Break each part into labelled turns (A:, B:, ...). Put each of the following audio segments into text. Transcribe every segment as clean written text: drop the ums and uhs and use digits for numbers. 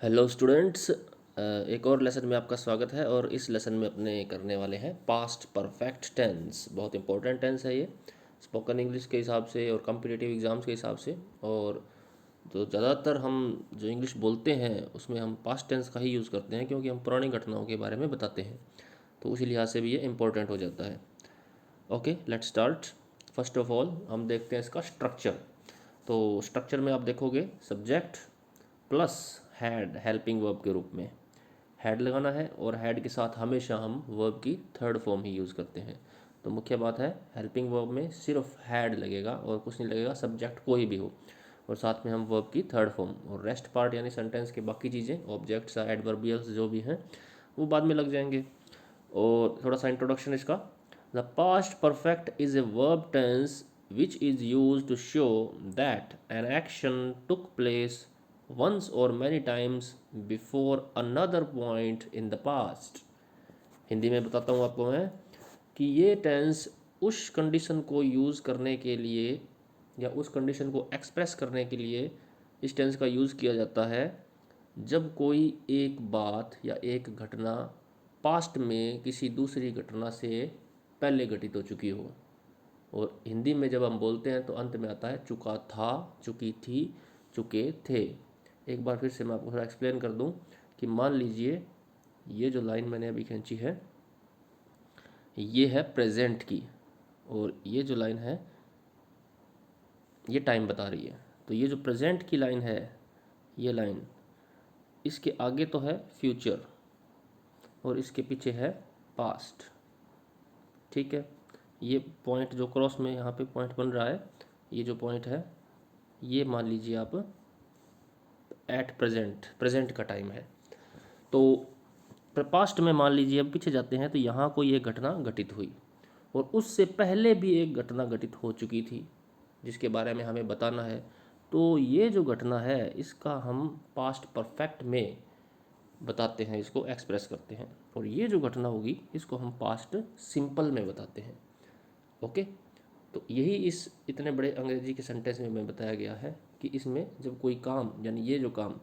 A: Hello students, एक और lesson में आपका स्वागत है। और इस लेसन में अपने करने वाले हैं पास्ट परफेक्ट टेंस। बहुत इंपॉर्टेंट टेंस है ये स्पोकन इंग्लिश के हिसाब से और कॉम्पिटिटिव एग्ज़ाम्स के हिसाब से। और तो ज़्यादातर हम जो इंग्लिश बोलते हैं उसमें हम पास्ट टेंस का ही यूज़ करते हैं, क्योंकि हम पुरानी घटनाओं के बारे में बताते हैं। तो उसी लिहाज से भी ये इम्पोर्टेंट हो जाता है। Okay, let's start. First of all हम देखते हैं इसका स्ट्रक्चर। तो स्ट्रक्चर में आप देखोगे subject plus had helping verb के रूप में हैड लगाना है, और हैड के साथ हमेशा हम वर्ब की थर्ड फॉर्म ही यूज़ करते हैं। तो मुख्य बात है, हेल्पिंग वर्ब में सिर्फ हैड लगेगा और कुछ नहीं लगेगा, सब्जेक्ट कोई भी हो, और साथ में हम वर्ब की थर्ड फॉर्म। और रेस्ट पार्ट यानी सेंटेंस के बाकी चीज़ें, ऑब्जेक्ट्स एडवर्बियल्स जो भी हैं वो बाद में लग जाएंगे। और थोड़ा सा इंट्रोडक्शन इसका। The past perfect is a verb tense which is used to show that an action took place once or many times before another point in the past। Hindi में बताता हूँ आपको मैं कि ये टेंस उस कंडीशन को यूज़ करने के लिए या उस कंडीशन को एक्सप्रेस करने के लिए इस टेंस का यूज़ किया जाता है जब कोई एक बात या एक घटना पास्ट में किसी दूसरी घटना से पहले घटित हो चुकी हो। और हिंदी में जब हम बोलते हैं तो अंत में आता है चुका था, चुकी थी, चुके थे। एक बार फिर से मैं आपको थोड़ा एक्सप्लेन कर दूं कि मान लीजिए ये जो लाइन मैंने अभी खींची है ये है प्रेजेंट की, और ये जो लाइन है ये टाइम बता रही है। तो ये जो प्रेजेंट की लाइन है, ये लाइन, इसके आगे तो है फ्यूचर और इसके पीछे है पास्ट। ठीक है, ये पॉइंट जो क्रॉस में यहाँ पे पॉइंट बन रहा है, ये जो पॉइंट है ये मान लीजिए आप एट प्रेजेंट, प्रेजेंट का टाइम है। तो पास्ट में मान लीजिए अब पीछे जाते हैं तो यहाँ कोई एक घटना घटित हुई और उससे पहले भी एक घटना घटित हो चुकी थी जिसके बारे में हमें बताना है। तो ये जो घटना है इसका हम पास्ट परफेक्ट में बताते हैं, इसको एक्सप्रेस करते हैं। और ये जो घटना होगी इसको हम पास्ट सिंपल में बताते हैं। ओके, तो यही इस इतने बड़े अंग्रेजी के सेंटेंस में मैं बताया गया है कि इसमें जब कोई काम यानी ये जो काम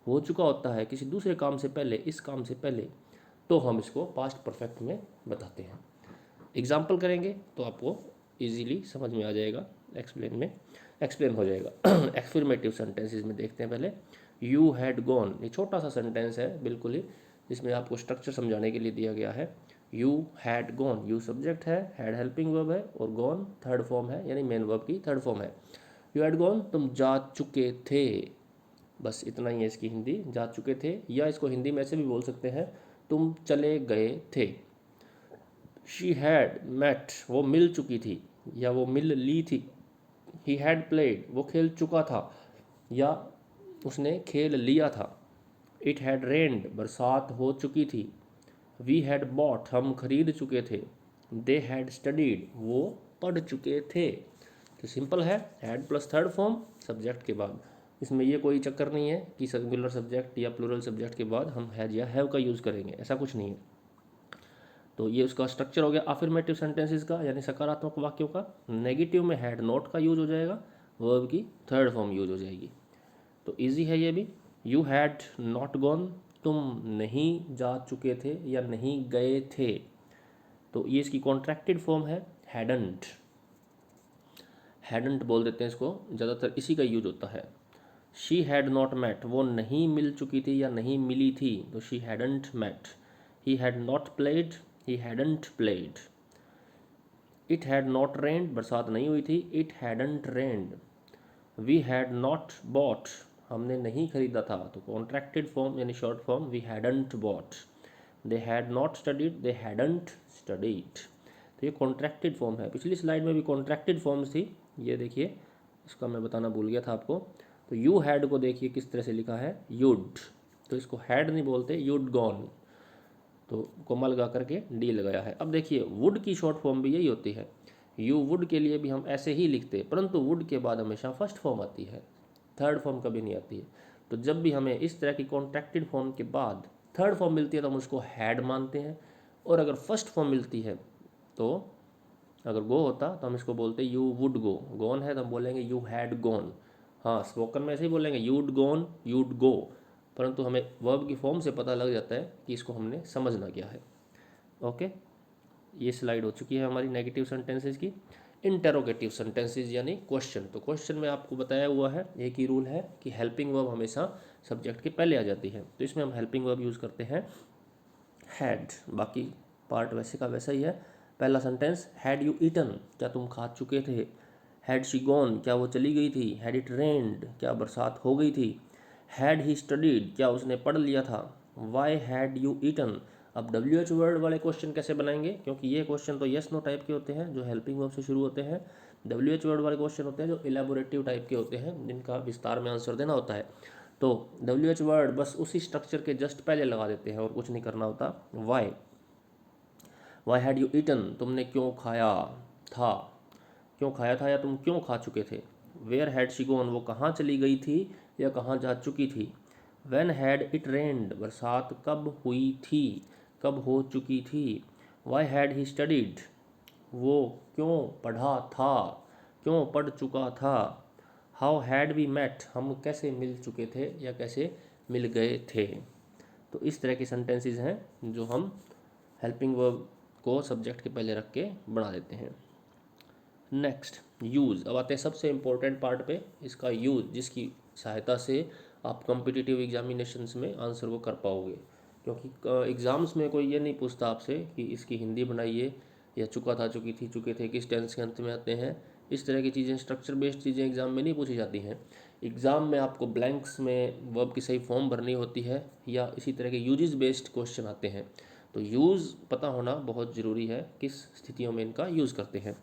A: हो चुका होता है किसी दूसरे काम से पहले, इस काम से पहले, तो हम इसको पास्ट परफेक्ट में बताते हैं। एग्जाम्पल करेंगे तो आपको इजीली समझ में आ जाएगा, एक्सप्लेन हो जाएगा। एक्सफर्मेटिव सेंटेंसेस में देखते हैं पहले। यू हैड गॉन, ये छोटा सा सेंटेंस है बिल्कुल ही, जिसमें आपको स्ट्रक्चर समझाने के लिए दिया गया है। You had gone, you subject है, हैड हेल्पिंग वर्ब है, और गॉन थर्ड फॉर्म है यानी मेन वर्ब की थर्ड फॉर्म है। यू हैड गॉन, तुम जा चुके थे। बस इतना ही है इसकी हिंदी, जा चुके थे। या इसको हिंदी में ऐसे भी बोल सकते हैं, तुम चले गए थे। शी हैड मेट, वो मिल चुकी थी या वो मिल ली थी। ही हैड प्लेड, वो खेल चुका था या उसने खेल लिया था। इट हैड रेन्ड, बरसात हो चुकी थी। वी हैड बॉट, हम खरीद चुके थे। दे हैड स्टडीड, वो पढ़ चुके थे। तो सिंपल है, had plus third form subject के बाद। इसमें ये कोई चक्कर नहीं है कि सिंगुलर सब्जेक्ट या प्लूरल सब्जेक्ट के बाद हम हैज या हैव का यूज़ करेंगे, ऐसा कुछ नहीं है। तो ये उसका स्ट्रक्चर हो गया अफर्मेटिव सेंटेंसेस का यानी सकारात्मक वाक्यों का। नेगेटिव में हैड नॉट का यूज हो जाएगा, वर्ब की थर्ड फॉर्म यूज हो जाएगी। तो इजी है ये भी। यू हैड नॉट गॉन, तुम नहीं जा चुके थे या नहीं गए थे। तो ये इसकी कॉन्ट्रैक्टेड फॉर्म है हैडंट। हैडंट बोल देते हैं इसको, ज़्यादातर इसी का यूज होता है। शी हैड नॉट मेट, वो नहीं मिल चुकी थी या नहीं मिली थी, तो she hadn't met. He had not played, he hadn't played. It had not rained, बरसात नहीं हुई थी, it hadn't rained. We had not bought, हमने नहीं खरीदा था, तो कॉन्ट्रैक्टेड फॉर्म यानी short form we hadn't bought. They had not studied, they hadn't studied. तो ये कॉन्ट्रैक्टेड फॉर्म है। पिछली स्लाइड में भी कॉन्ट्रैक्टेड फॉर्म्स थी, ये देखिए, इसका मैं बताना भूल गया था आपको। तो यू हैड को देखिए किस तरह से लिखा है, यूड। तो इसको हैड नहीं बोलते, यूड गॉन, तो कोमा लगा करके डी लगाया है। अब देखिए वुड की शॉर्ट फॉर्म भी यही होती है। यू वुड के लिए भी हम ऐसे ही लिखते हैं, परंतु वुड के बाद हमेशा फर्स्ट फॉर्म आती है, थर्ड फॉर्म कभी नहीं आती है। तो जब भी हमें इस तरह की कॉन्ट्रैक्टेड फॉर्म के बाद थर्ड फॉर्म मिलती है तो हम उसको हैड मानते हैं। और अगर फर्स्ट फॉर्म मिलती है तो अगर गो होता तो हम इसको बोलते यू वुड गो, गॉन है तो हम बोलेंगे यू हैड गॉन। हाँ, स्पोकन में ऐसे ही बोलेंगे यूड गॉन, यूड गो। परंतु हमें वर्ब की फॉर्म से पता लग जाता है कि इसको हमने समझना क्या है। ओके, ये स्लाइड हो चुकी है हमारी नेगेटिव सेंटेंसेस की। इंटेरोगेटिव सेंटेंसेस यानी क्वेश्चन। तो क्वेश्चन में आपको बताया हुआ है, एक ही रूल है कि हेल्पिंग वर्ब हमेशा सब्जेक्ट के पहले आ जाती है। तो इसमें हम हेल्पिंग वर्ब यूज़ करते हैं हैड। बाकी पार्ट वैसे का वैसा ही है। पहला सेंटेंस, हैड यू ईटन, क्या तुम खा चुके थे। हैड शी गॉन, क्या वो चली गई थी। हैड इट रेन्ड, क्या बरसात हो गई थी। हैड ही स्टडीड, क्या उसने पढ़ लिया था। Why had you eaten. अब डब्ल्यू एच वर्ड वाले क्वेश्चन कैसे बनाएंगे, क्योंकि ये क्वेश्चन तो यस नो टाइप के होते हैं जो हेल्पिंग वर्ब से शुरू होते हैं। डब्ल्यू एच वर्ड वाले क्वेश्चन होते हैं जो इलेबोरेटिव टाइप के होते हैं, जिनका विस्तार में आंसर देना होता है। तो डब्ल्यू एच वर्ड बस उसी स्ट्रक्चर के जस्ट पहले लगा देते हैं और कुछ नहीं करना होता। Why, why had you eaten, तुमने क्यों खाया था, क्यों खाया था या तुम क्यों खा चुके थे। वेयर हैड शी गॉन, वो कहाँ चली गई थी या कहाँ जा चुकी थी। व्हेन हैड इट रेन्ड, बरसात कब हुई थी, कब हो चुकी थी। वाई हैड ही स्टडीड, वो क्यों पढ़ा था, क्यों पढ़ चुका था। हाउ हैड वी मेट, हम कैसे मिल चुके थे या कैसे मिल गए थे। तो इस तरह के सेंटेंसेस हैं जो हम हेल्पिंग वर्ब को सब्जेक्ट के पहले रख के बना देते हैं। Next, use. अब आते हैं सबसे इम्पोर्टेंट पार्ट पे, इसका यूज़, जिसकी सहायता से आप कॉम्पिटिटिव एग्जामिनेशंस में आंसर को कर पाओगे। क्योंकि एग्ज़ाम्स में कोई ये नहीं पूछता आपसे कि इसकी हिंदी बनाइए या चुका था, चुकी थी, चुके थे किस टेंस के अंत में आते हैं। इस तरह की चीज़ें, स्ट्रक्चर बेस्ड चीज़ें एग्ज़ाम में नहीं पूछी जाती हैं। एग्ज़ाम में आपको ब्लैंक्स में वर्ब की सही फॉर्म भरनी होती है या इसी तरह के यूजेस बेस्ड क्वेश्चन आते हैं। तो यूज़ पता होना बहुत ज़रूरी है, किस स्थितियों में इनका यूज़ करते हैं।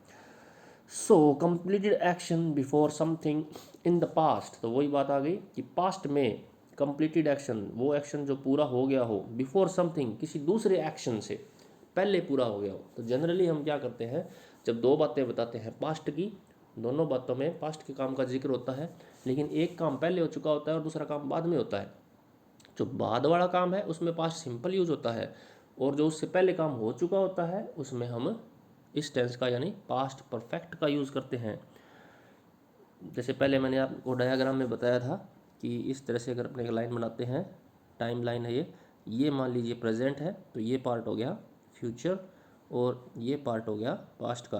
A: So completed action before something in the past. तो वही बात आ गई कि पास्ट में कंप्लीटेड एक्शन, वो एक्शन जो पूरा हो गया हो, बिफोर समथिंग, किसी दूसरे एक्शन से पहले पूरा हो गया हो। तो जनरली हम क्या करते हैं, जब दो बातें बताते हैं पास्ट की, दोनों बातों में पास्ट के काम का जिक्र होता है, लेकिन एक काम पहले हो चुका होता है और दूसरा काम बाद में होता है। जो बाद वाला काम है उसमें पास्ट सिंपल यूज होता है, और जो उससे पहले काम हो चुका होता है उसमें हम इस टेंस का यानी पास्ट परफेक्ट का यूज़ करते हैं। जैसे पहले मैंने आपको डायग्राम में बताया था कि इस तरह से अगर अपने लाइन बनाते हैं, टाइम लाइन है ये मान लीजिए प्रेजेंट है, तो ये पार्ट हो गया फ्यूचर और ये पार्ट हो गया पास्ट का।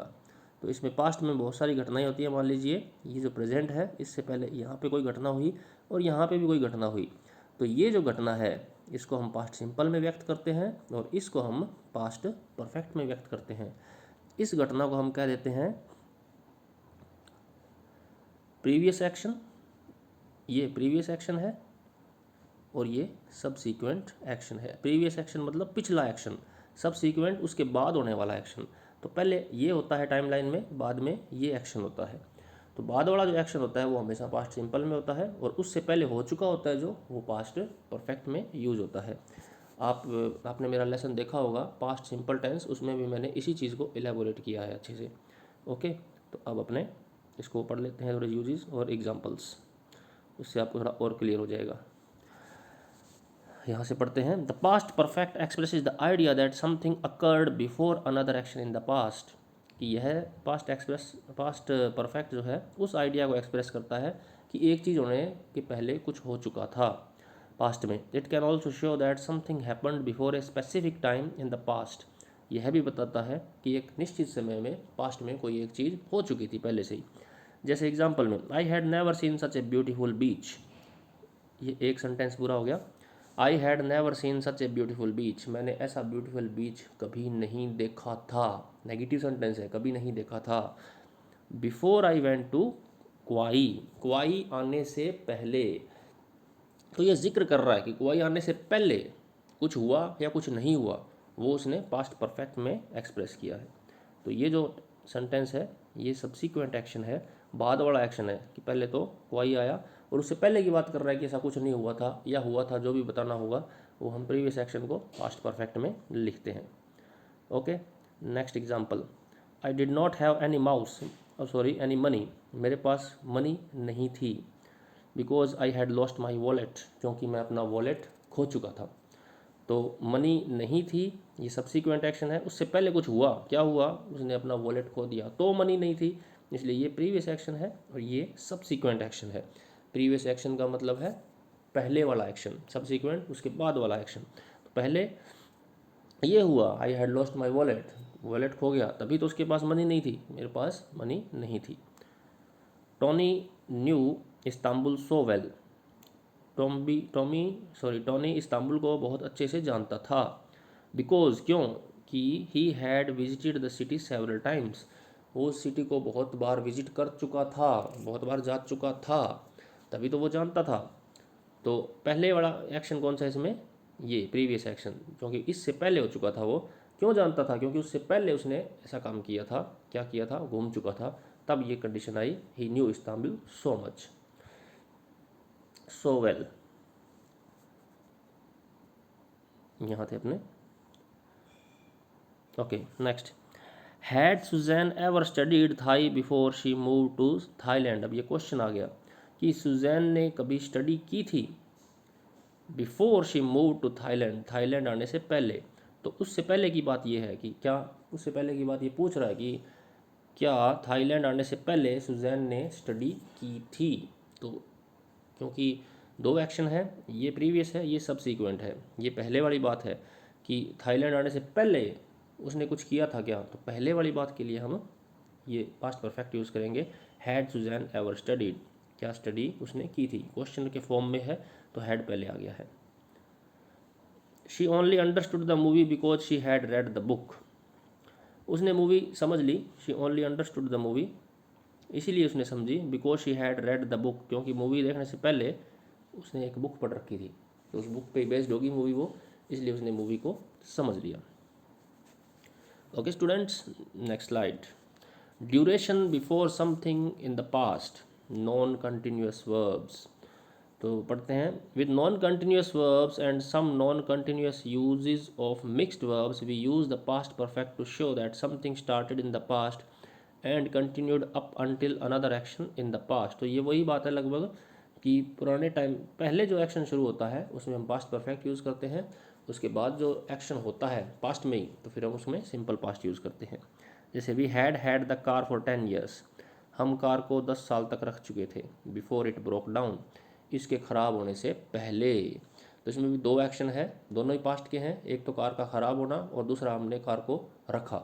A: तो इसमें पास्ट में बहुत सारी घटनाएं होती हैं। मान लीजिए ये जो प्रेजेंट है, इससे पहले यहाँ पे कोई घटना हुई और यहाँ पे भी कोई घटना हुई। तो ये जो घटना है इसको हम पास्ट सिंपल में व्यक्त करते हैं और इसको हम पास्ट परफेक्ट में व्यक्त करते हैं। इस घटना को हम कह देते हैं प्रीवियस एक्शन, ये प्रीवियस एक्शन है और ये सबसीक्वेंट एक्शन है। प्रीवियस एक्शन मतलब पिछला एक्शन, सबसीक्वेंट उसके बाद होने वाला एक्शन। तो पहले ये होता है टाइमलाइन में, बाद में ये एक्शन होता है। तो बाद वाला जो एक्शन होता है वो हमेशा पास्ट सिंपल में होता है और उससे पहले हो चुका होता है जो, वो पास्ट परफेक्ट में यूज होता है। आपने मेरा लेसन देखा होगा पास्ट सिंपल टेंस, उसमें भी मैंने इसी चीज़ को एलेबोरेट किया है अच्छे से। ओके, तो अब अपने इसको पढ़ लेते हैं थोड़े यूजेस और एग्जांपल्स, उससे आपको थोड़ा और क्लियर हो जाएगा। यहाँ से पढ़ते हैं, the past perfect expresses the idea that something occurred before another action in the past. कि यह पास्ट परफेक्ट जो है उस आइडिया को एक्सप्रेस करता है कि एक चीज़ होने के पहले कुछ हो चुका था पास्ट में। It can also show that something happened before a specific time in the past. यह भी बताता है कि एक निश्चित समय में पास्ट में कोई एक चीज़ हो चुकी थी पहले से ही। जैसे एग्जाम्पल में, I had never seen such a beautiful beach, ये एक सेंटेंस पूरा हो गया। I had never seen such a beautiful beach, मैंने ऐसा ब्यूटीफुल बीच कभी नहीं देखा था। नेगेटिव सेंटेंस है, कभी नहीं देखा था। बिफोर आई वेंट टू क्वाई, क्वाई आने से पहले। तो ये जिक्र कर रहा है कि क्वाई आने से पहले कुछ हुआ या कुछ नहीं हुआ, वो उसने पास्ट परफेक्ट में एक्सप्रेस किया है। तो ये जो सेंटेंस है ये सब्सिक्वेंट एक्शन है, बाद वाला एक्शन है कि पहले तो क्वाई आया और उससे पहले की बात कर रहा है कि ऐसा कुछ नहीं हुआ था या हुआ था, जो भी बताना होगा वो हम प्रीवियस एक्शन को पास्ट परफेक्ट में लिखते हैं। Okay, next example, I did not have any mouse, any money, मेरे पास मनी नहीं थी। Because I had lost my wallet, क्योंकि मैं अपना वॉलेट खो चुका था। तो मनी नहीं थी ये सब्सिक्वेंट एक्शन है, उससे पहले कुछ हुआ, क्या हुआ, उसने अपना वॉलेट खो दिया, तो मनी नहीं थी, इसलिए ये प्रीवियस एक्शन है और ये सब्सिक्वेंट एक्शन है। प्रीवियस एक्शन का मतलब है पहले वाला एक्शन, सबसिक्वेंट उसके बाद वाला एक्शन। तो पहले ये हुआ, I had lost my wallet, wallet खो गया, तभी तो उसके पास मनी नहीं थी, मेरे पास मनी नहीं थी। Tony new Istanbul so well, Tony Istanbul को बहुत अच्छे से जानता था। बिकॉज क्यों कि he had visited the city several times, वो उस सिटी को बहुत बार विजिट कर चुका था, बहुत बार जा चुका था, तभी तो वो जानता था। तो पहले वाला एक्शन कौन सा है इसमें, ये प्रीवियस एक्शन, क्योंकि इससे पहले हो चुका था। वो क्यों जानता था, क्योंकि उससे पहले उसने ऐसा काम किया था, क्या किया था, घूम चुका था, तब ये कंडीशन आई, he knew Istanbul so much, so well. यहाँ थे अपने। Okay next, had Susan ever studied Thai before she move to Thailand. अब ये क्वेश्चन आ गया कि सुजैन ने कभी स्टडी की थी before she move to Thailand, Thailand आने से पहले। तो उससे पहले की बात ये है कि क्या, उससे पहले की बात ये पूछ रहा है कि क्या थाईलैंड आने से पहले सुजैन ने स्टडी की थी। तो क्योंकि दो एक्शन है, ये प्रीवियस है, ये सबसीक्वेंट है, ये पहले वाली बात है कि थाईलैंड आने से पहले उसने कुछ किया था क्या, तो पहले वाली बात के लिए हम ये पास्ट परफेक्ट यूज़ करेंगे, हैड सुजैन एवर स्टडीड, क्या स्टडी उसने की थी, क्वेश्चन के फॉर्म में है तो हैड पहले आ गया है। She only understood the movie because she had read the book, उसने मूवी समझ ली, she only understood the movie, इसीलिए उसने समझी, because she had read the book, क्योंकि मूवी देखने से पहले उसने एक बुक पढ़ रखी थी, तो उस बुक पे बेस्ड होगी मूवी वो, इसलिए उसने मूवी को समझ लिया। Okay students, next slide. Duration before something in the past, non continuous verbs. तो पढ़ते हैं, with non continuous verbs and some non continuous uses of mixed verbs we use the past perfect to show that something started in the past and continued up until another action in the past. तो ये वही बात है लगभग कि पुराने time पहले जो एक्शन शुरू होता है उसमें हम पास्ट परफेक्ट यूज़ करते हैं, उसके बाद जो एक्शन होता है पास्ट में ही, तो फिर हम उसमें सिंपल पास्ट यूज़ करते हैं। जैसे we had the car for 10 years, हम कार को 10 साल तक रख चुके थे। बिफोर इट ब्रोक डाउन, इसके ख़राब होने से पहले। तो इसमें भी दो एक्शन है, दोनों ही पास्ट के हैं, एक तो कार का ख़राब होना और दूसरा हमने कार को रखा।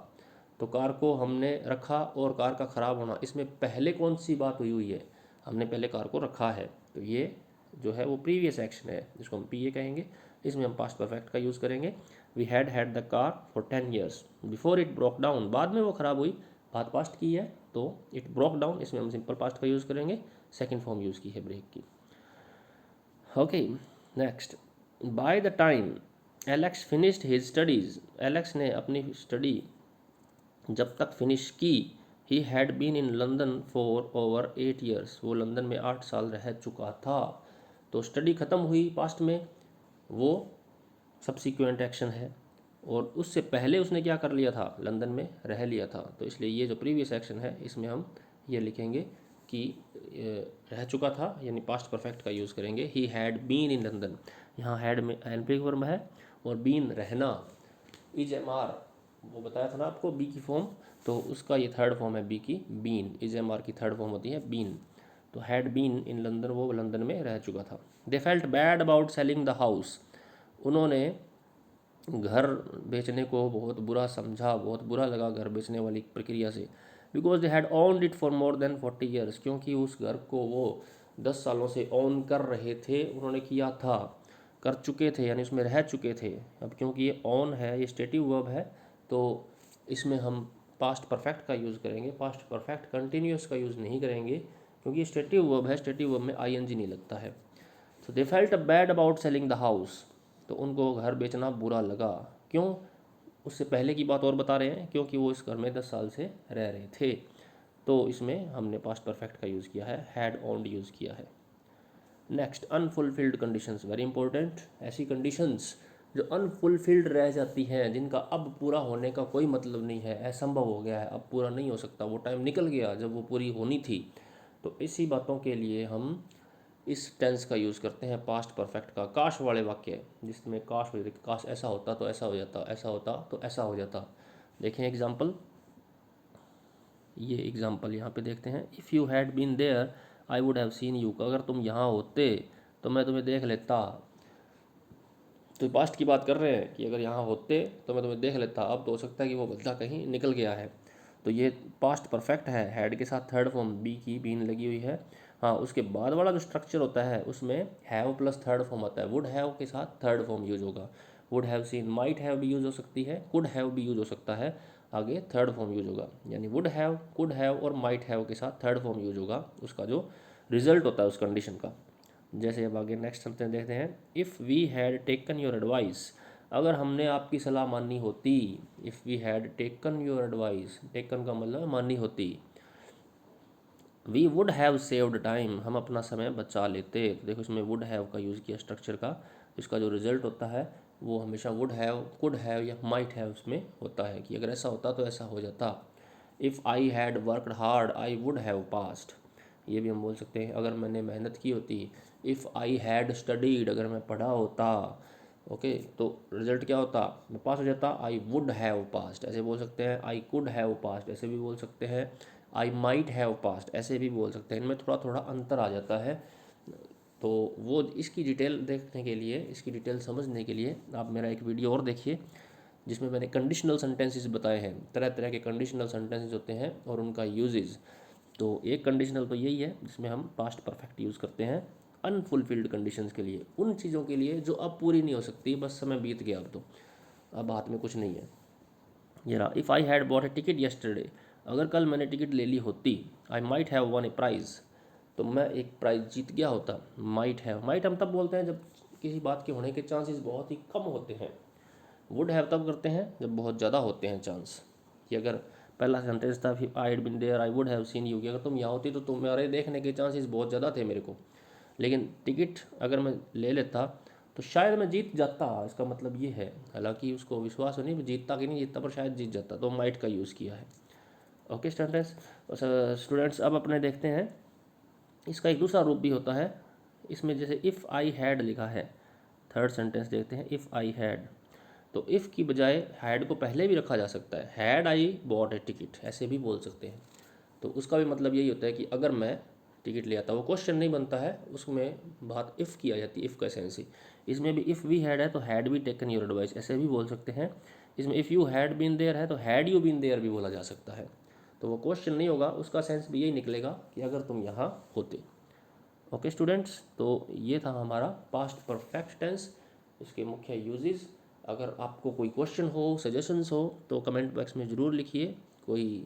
A: तो कार को हमने रखा और कार का ख़राब होना, इसमें पहले कौन सी बात हुई हुई है, हमने पहले कार को रखा है, तो ये जो है वो प्रीवियस एक्शन है, जिसको हम पी ए कहेंगे। इसमें हम पास्ट परफेक्ट का यूज़ करेंगे। We had the car for 10 years before it broke down, बाद में वो ख़राब हुई, बात पास्ट की है, तो इट ब्रोक डाउन, इसमें हम सिंपल पास्ट का यूज़ करेंगे, सेकेंड फॉर्म यूज़ की है ब्रेक की। Okay next, by the time Alex finished his studies, Alex ने अपनी स्टडी जब तक फिनिश की, he had been in London for over 8 years, वो लंदन में 8 साल रह चुका था। तो स्टडी ख़त्म हुई पास्ट में, वो सबसिक्वेंट एक्शन है, और उससे पहले उसने क्या कर लिया था, लंदन में रह लिया था। तो इसलिए ये जो प्रीवियस एक्शन है इसमें हम ये लिखेंगे कि रह चुका था, यानी पास्ट परफेक्ट का यूज़ करेंगे। He had been in London, यहाँ हैड में एनपिक वर्ब है और बीन रहना, इज एम आर वो बताया था ना आपको बी की फॉर्म, तो उसका ये थर्ड फॉर्म है बी की, बीन, इज एम आर की थर्ड फॉर्म होती है बीन। तो हैड बीन इन लंदन, वो लंदन में रह चुका था। They felt bad about selling the house, उन्होंने घर बेचने को बहुत बुरा समझा, बहुत बुरा लगा घर बेचने वाली प्रक्रिया से। Because they had owned it for more than 40 years, क्योंकि उस घर को वो 10 सालों से ओन कर रहे थे, उन्होंने किया था, कर चुके थे, यानी उसमें रह चुके थे। अब क्योंकि ये ऑन है, ये स्टेटिव वर्ब है, तो इसमें हम पास्ट परफेक्ट का यूज़ करेंगे, पास्ट परफेक्ट कंटिन्यूस का यूज़ नहीं करेंगे, क्योंकि ये स्टेटिव वर्ब है, स्टेटिव वर्ब में आईएनजी नहीं लगता है। तो they felt bad about selling the house, तो उनको घर बेचना बुरा लगा। क्यों, उससे पहले की बात और बता रहे हैं, क्योंकि वो इस घर में 10 साल से रह रहे थे। तो इसमें हमने पास्ट परफेक्ट का यूज़ किया है, हैड ओन्ड यूज़ किया है। Next, unfulfilled conditions, very important, ऐसी कंडीशंस जो अनफुलफिल्ड रह जाती हैं, जिनका अब पूरा होने का कोई मतलब नहीं है, असंभव हो गया है, अब पूरा नहीं हो सकता, वो टाइम निकल गया जब वो पूरी होनी थी। तो इसी बातों के लिए हम इस टेंस का यूज़ करते हैं, पास्ट परफेक्ट का। काश वाले वाक्य, जिसमें काश हो, काश ऐसा होता तो ऐसा हो जाता, ऐसा होता तो ऐसा हो जाता। देखें एग्जाम्पल, ये एग्जाम्पल यहाँ पे देखते हैं। If you had been there I would have seen you, अगर तुम यहाँ होते तो मैं तुम्हें देख लेता। तो पास्ट की बात कर रहे हैं कि अगर यहाँ होते तो मैं तुम्हें देख लेता। अब तो हो सकता है कि वो बंदा कहीं निकल गया है। तो ये पास्ट परफेक्ट है, हैड के साथ थर्ड फॉर्म बी की बीन लगी हुई है। हाँ, उसके बाद वाला जो स्ट्रक्चर होता है उसमें हैव प्लस थर्ड फॉर्म आता है। वुड हैव के साथ थर्ड फॉर्म यूज होगा। Would have scene, might have भी यूज हो सकती है, कुड हैव भी यूज हो सकता है, आगे थर्ड फॉर्म यूज होगा। यानी वुड हैव, कुड हैव और माइट हैव के साथ थर्ड फॉर्म यूज होगा उसका जो रिजल्ट होता है उस कंडीशन का। जैसे अब आगे नेक्स्ट चलते हैं, देखते हैं। If we had taken your advice, अगर हमने आपकी सलाह मानी होती। If we had taken your advice, taken का मतलब मानी होती। We would have saved time, हम अपना समय बचा लेते। तो देखो इसमें वुड हैव का यूज़ किया स्ट्रक्चर का। इसका जो रिजल्ट होता है वो हमेशा वुड हैव, कुड हैव या माइट हैव उसमें होता है कि अगर ऐसा होता तो ऐसा हो जाता। If I had worked hard I would have past, ये भी हम बोल सकते हैं अगर मैंने मेहनत की होती। इफ़ आई हैड स्टडीड, अगर मैं पढ़ा होता। ओके, तो रिजल्ट क्या होता, मैं पास हो जाता। आई वुड हैव पास्ट ऐसे बोल सकते हैं। आई कुड हैव पास्ट ऐसे भी बोल सकते हैं। आई माइट हैव पास्ट ऐसे भी बोल सकते हैं। इनमें थोड़ा थोड़ा अंतर आ जाता है। तो वो इसकी डिटेल देखने के लिए, इसकी डिटेल समझने के लिए आप मेरा एक वीडियो और देखिए जिसमें मैंने कंडीशनल सेंटेंसेस बताए हैं। तरह तरह के कंडीशनल सेंटेंसेस होते हैं और उनका यूजेज। तो एक कंडीशनल तो यही है जिसमें हम पास्ट परफेक्ट यूज़ करते हैं अनफुलफिल्ड कंडीशंस के लिए, उन चीज़ों के लिए जो अब पूरी नहीं हो सकती, बस समय बीत गया, अब तो अब हाथ में कुछ नहीं है। ये रहा, if I had bought a ticket yesterday, अगर कल मैंने टिकट ले ली होती। I might have won a prize, तो मैं एक प्राइज़ जीत गया होता। माइट हैव, माइट हम तब बोलते हैं जब किसी बात के होने के चांसेस बहुत ही कम होते हैं। वुड हैव तब करते हैं जब बहुत ज़्यादा होते हैं चांस। कि अगर पहला सेंटेंस था फिर I had been there I would have seen you, कि अगर तुम यहाँ होती तो तुम्हारे देखने के चांसेस बहुत ज़्यादा थे मेरे को। लेकिन टिकट अगर मैं ले लेता तो शायद मैं जीत जाता, इसका मतलब ये है। हालांकि उसको विश्वास नहीं मैं जीतता कि नहीं जीतता, पर शायद जीत जाता, तो माइट का यूज़ किया है। ओके स्टूडेंट्स, स्टूडेंट्स अब अपने देखते हैं इसका एक दूसरा रूप भी होता है। इसमें जैसे इफ़ आई हैड लिखा है, थर्ड सेंटेंस देखते हैं। इफ़ आई हैड, तो इफ़ की बजाय हैड को पहले भी रखा जा सकता है। Had I bought a ticket ऐसे भी बोल सकते हैं। तो उसका भी मतलब यही होता है कि अगर मैं टिकट ले आता, वो क्वेश्चन नहीं बनता है, उसमें बात इफ़ की आ जाती है, इफ़ का सेंस ही। इसमें भी इफ़ वी हैड है तो had we taken your advice ऐसे भी बोल सकते हैं। इसमें if you had been there है तो हैड यू बीन देयर भी बोला जा सकता है। तो वो क्वेश्चन नहीं होगा, उसका सेंस भी यही निकलेगा कि अगर तुम यहाँ होते। ओके स्टूडेंट्स, तो ये था हमारा पास्ट परफेक्ट टेंस, इसके मुख्य यूजेस। अगर आपको कोई क्वेश्चन हो, सजेशंस हो तो कमेंट बॉक्स में ज़रूर लिखिए। कोई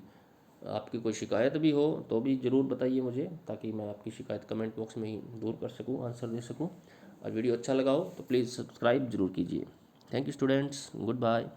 A: आपकी कोई शिकायत भी हो तो भी ज़रूर बताइए मुझे, ताकि मैं आपकी शिकायत कमेंट बॉक्स में ही दूर कर सकूं, आंसर दे सकूं। और वीडियो अच्छा लगा हो तो प्लीज़ सब्सक्राइब ज़रूर कीजिए। Thank you students, good bye.